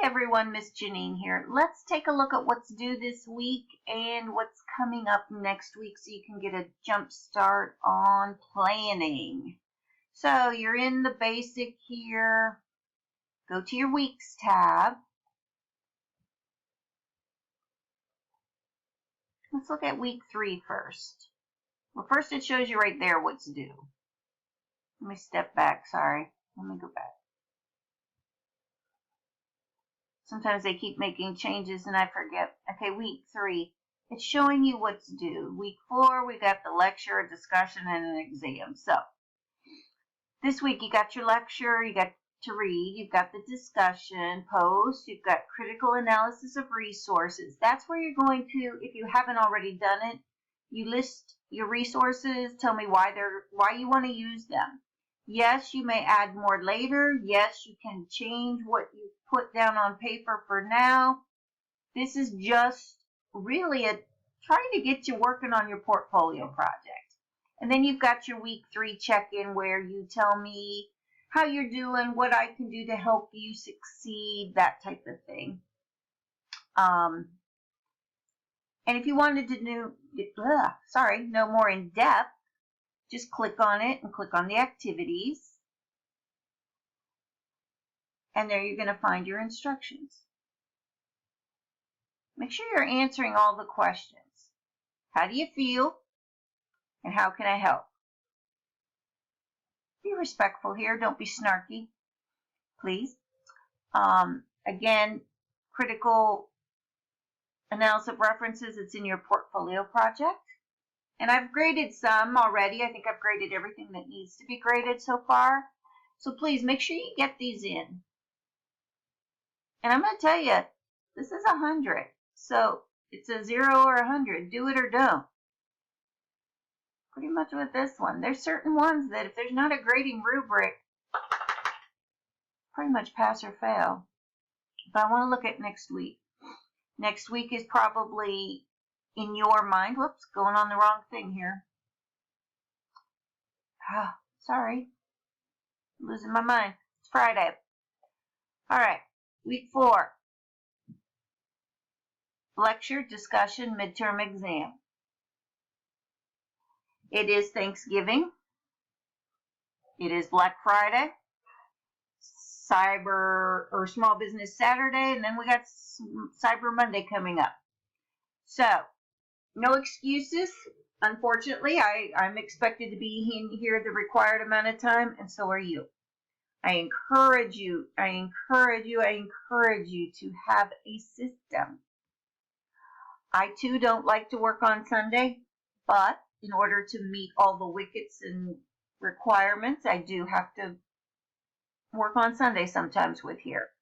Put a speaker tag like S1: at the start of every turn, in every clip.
S1: Hi everyone, Miss Janine here. Let's take a look at what's due this week and what's coming up next week so you can get a jump start on planning. So you're in the basic here. Go to your weeks tab. Let's look at week 3 first. Well, first it shows you right there what's due. Let me step back, sorry. Let me go back. Sometimes they keep making changes and I forget. Okay, week 3. It's showing you what's due. Week 4, we got the lecture, a discussion, and an exam. So, this week you got your lecture, you got to read, you've got the discussion, post, you've got critical analysis of resources. That's where you're going to, if you haven't already done it, you list your resources, tell me why you want to use them. Yes, you may add more later. Yes, you can change what you put down on paper for now. This is just really trying to get you working on your portfolio project. And then you've got your week 3 check-in where you tell me how you're doing, what I can do to help you succeed, that type of thing. And if you wanted to know more in depth, just click on it and click on the activities. And there you're going to find your instructions. Make sure you're answering all the questions. How do you feel? And how can I help? Be respectful here. Don't be snarky, please. Again, critical analysis of references, it's in your portfolio project. And I've graded some already. I think I've graded everything that needs to be graded so far. So please make sure you get these in. And I'm going to tell you, this is 100. So it's a 0 or 100. Do it or don't. Pretty much with this one. There's certain ones that if there's not a grading rubric, pretty much pass or fail. But I want to look at next week. Next week is probably in your mind. Whoops, going on the wrong thing here. Sorry. I'm losing my mind. It's Friday. All right. Week 4. Lecture, discussion, midterm exam. It is Thanksgiving. It is Black Friday. Small Business Saturday. And then we got Cyber Monday coming up. So, no excuses. Unfortunately, I'm expected to be in here the required amount of time, and so are you. I encourage you to have a system. I too don't like to work on Sunday, but in order to meet all the wickets and requirements, I do have to work on Sunday sometimes with here.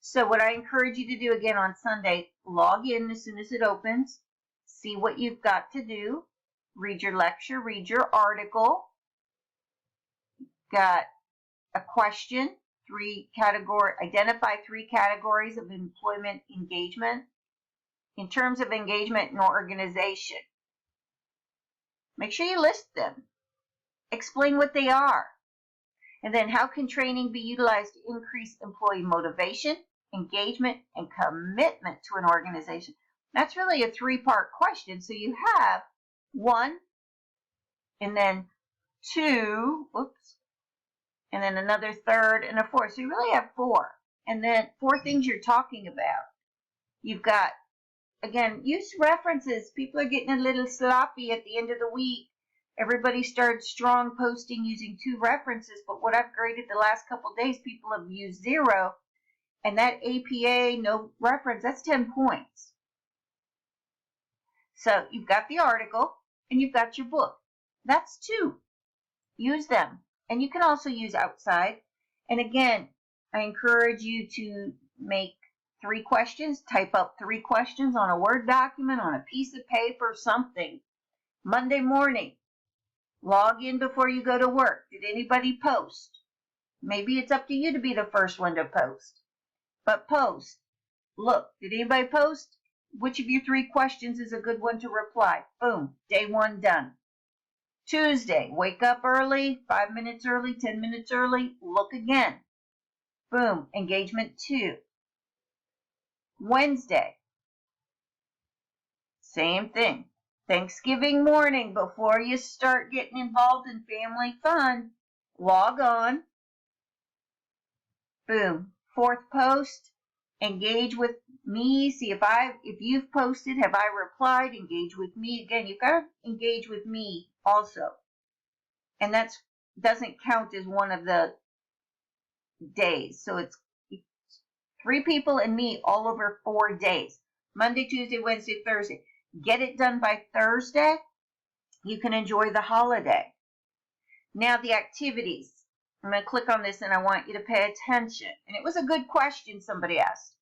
S1: So what I encourage you to do again on Sunday, log in as soon as it opens, see what you've got to do, read your lecture, read your article, got a question, identify 3 categories of employment engagement in terms of engagement and organization. Make sure you list them. Explain what they are. And then how can training be utilized to increase employee motivation, engagement, and commitment to an organization? That's really a 3-part question. So you have 1, and then 2, and then another 3rd and a 4th. So you really have 4. And then 4 things you're talking about. You've got, again, use references. People are getting a little sloppy at the end of the week. Everybody started strong posting using 2 references, but what I've graded the last couple of days, people have used 0. And that APA, no reference, that's 10 points. So you've got the article and you've got your book. That's 2. Use them. And you can also use outside. And again, I encourage you to make 3 questions, type up 3 questions on a Word document, on a piece of paper, something. Monday morning, log in before you go to work. Did anybody post? Maybe it's up to you to be the first one to post. But post. Look, did anybody post? Which of your 3 questions is a good one to reply? Boom, day 1 done. Tuesday, wake up early, 5 minutes early, 10 minutes early, look again. Boom, engagement 2. Wednesday, same thing. Thanksgiving morning, before you start getting involved in family fun, log on. Boom. Fourth post, engage with me. See if you've posted, have I replied? Engage with me. Again, you've got to engage with me also. And that doesn't count as one of the days. So it's 3 people and me all over 4 days. Monday, Tuesday, Wednesday, Thursday. Get it done by Thursday. You can enjoy the holiday. Now the activities. I'm going to click on this and I want you to pay attention. And it was a good question somebody asked.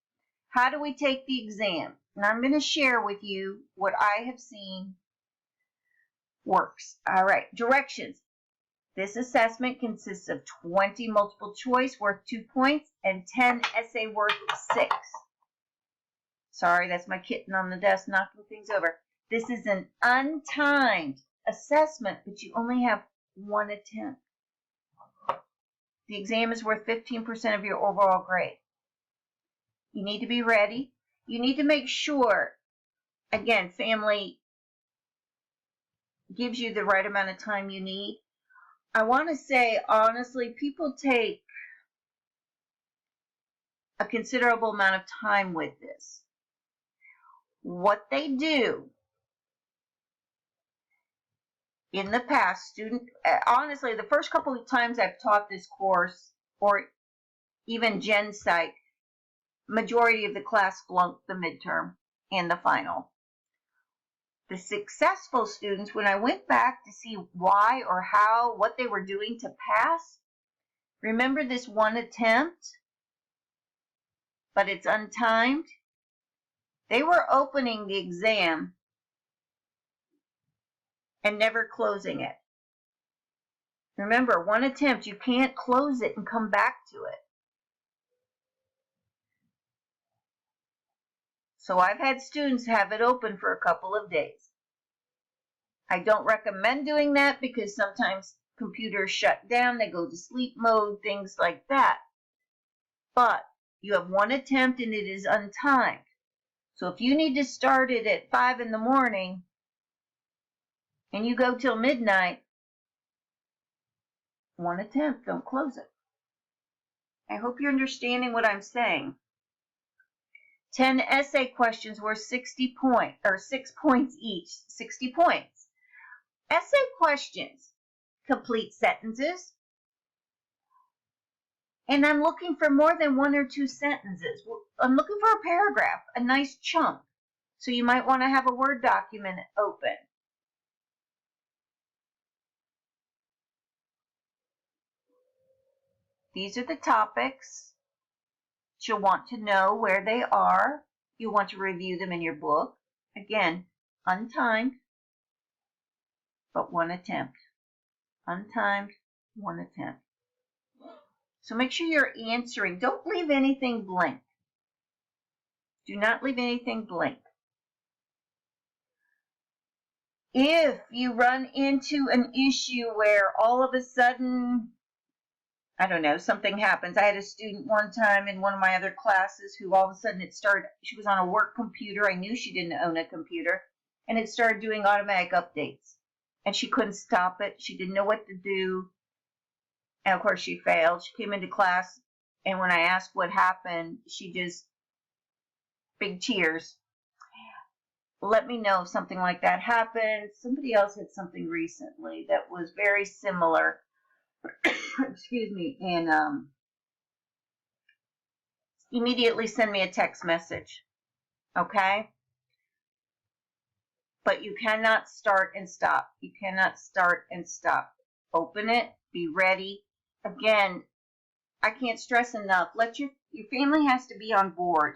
S1: How do we take the exam? And I'm going to share with you what I have seen works. All right, directions. This assessment consists of 20 multiple choice worth 2 points and 10 essay worth 6. Sorry, that's my kitten on the desk knocking things over. This is an untimed assessment, but you only have 1 attempt. The exam is worth 15% of your overall grade. You need to be ready. You need to make sure, again, family gives you the right amount of time you need. I want to say, honestly, people take a considerable amount of time with this. What they do in the past, honestly, the first couple of times I've taught this course, or even Gen Psych, majority of the class flunked the midterm and the final. The successful students, when I went back to see why or how, what they were doing to pass, remember this 1 attempt, but it's untimed? They were opening the exam and never closing it. Remember, 1 attempt, you can't close it and come back to it. So I've had students have it open for a couple of days. I don't recommend doing that because sometimes computers shut down, they go to sleep mode, things like that. But you have 1 attempt and it is untimed. So if you need to start it at 5 in the morning and you go till midnight, 1 attempt, don't close it. I hope you're understanding what I'm saying. 10 essay questions worth 60 points, or 6 points each, 60 points. Essay questions, complete sentences. And I'm looking for more than 1 or 2 sentences. I'm looking for a paragraph, a nice chunk. So you might want to have a Word document open. These are the topics. You'll want to know where they are. You'll want to review them in your book. Again, untimed, but 1 attempt. Untimed, 1 attempt. So make sure you're answering. Don't leave anything blank. Do not leave anything blank. If you run into an issue where all of a sudden, I don't know, something happens. I had a student one time in one of my other classes who all of a sudden she was on a work computer. I knew she didn't own a computer. And it started doing automatic updates. And she couldn't stop it. She didn't know what to do. And of course she failed. She came into class and when I asked what happened, she just, big tears. Let me know if something like that happened. Somebody else had something recently that was very similar. Excuse me, and immediately send me a text message, okay? But you cannot start and stop. You cannot start and stop. Open it, be ready. Again, I can't stress enough. Your family has to be on board.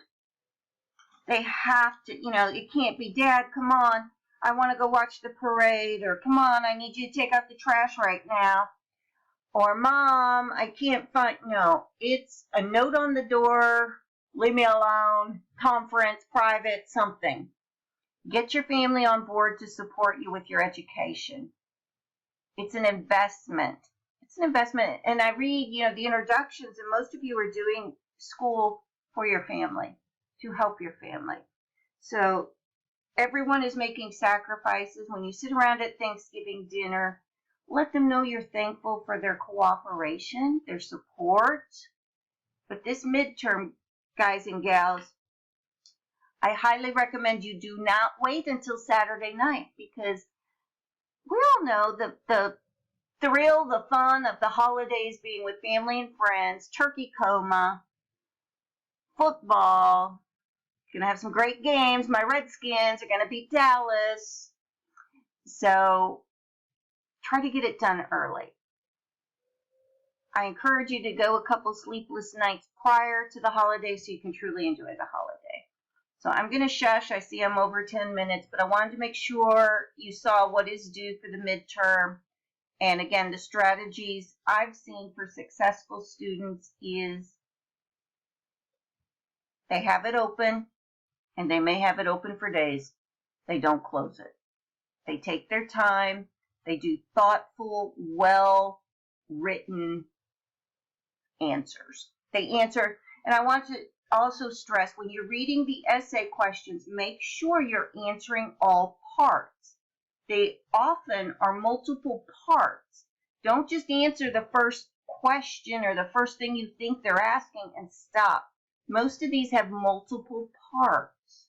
S1: They have to, it can't be, Dad, come on, I want to go watch the parade, or come on, I need you to take out the trash right now. Or, Mom, I can't find, no, it's a note on the door, leave me alone, conference, private, something. Get your family on board to support you with your education. It's an investment. It's an investment. And I read, the introductions, and most of you are doing school for your family. to help your family. So everyone is making sacrifices. When you sit around at Thanksgiving dinner, let them know you're thankful for their cooperation, their support. But this midterm, guys and gals, I highly recommend you do not wait until Saturday night, because we all know the thrill, the fun of the holidays being with family and friends, turkey coma, football, going to have some great games. My Redskins are going to beat Dallas. So try to get it done early. I encourage you to go a couple sleepless nights prior to the holiday so you can truly enjoy the holiday. So I'm going to shush. I see I'm over 10 minutes, but I wanted to make sure you saw what is due for the midterm. And again, the strategies I've seen for successful students is they have it open, and they may have it open for days. They don't close it. They take their time. They do thoughtful, well-written answers. They answer, and I want to also stress, when you're reading the essay questions, make sure you're answering all parts. They often are multiple parts. Don't just answer the first question or the first thing you think they're asking and stop. Most of these have multiple parts.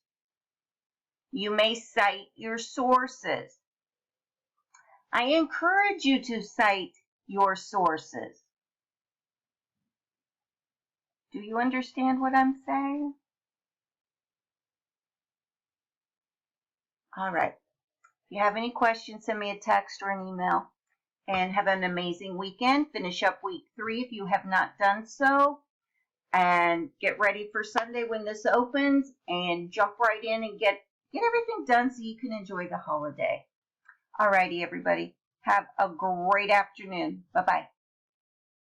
S1: You may cite your sources. I encourage you to cite your sources. Do you understand what I'm saying? All right. If you have any questions, send me a text or an email. And have an amazing weekend. Finish up week 3 if you have not done so. And get ready for Sunday when this opens, and jump right in and get everything done so you can enjoy the holiday. All righty, everybody. Have a great afternoon. Bye-bye.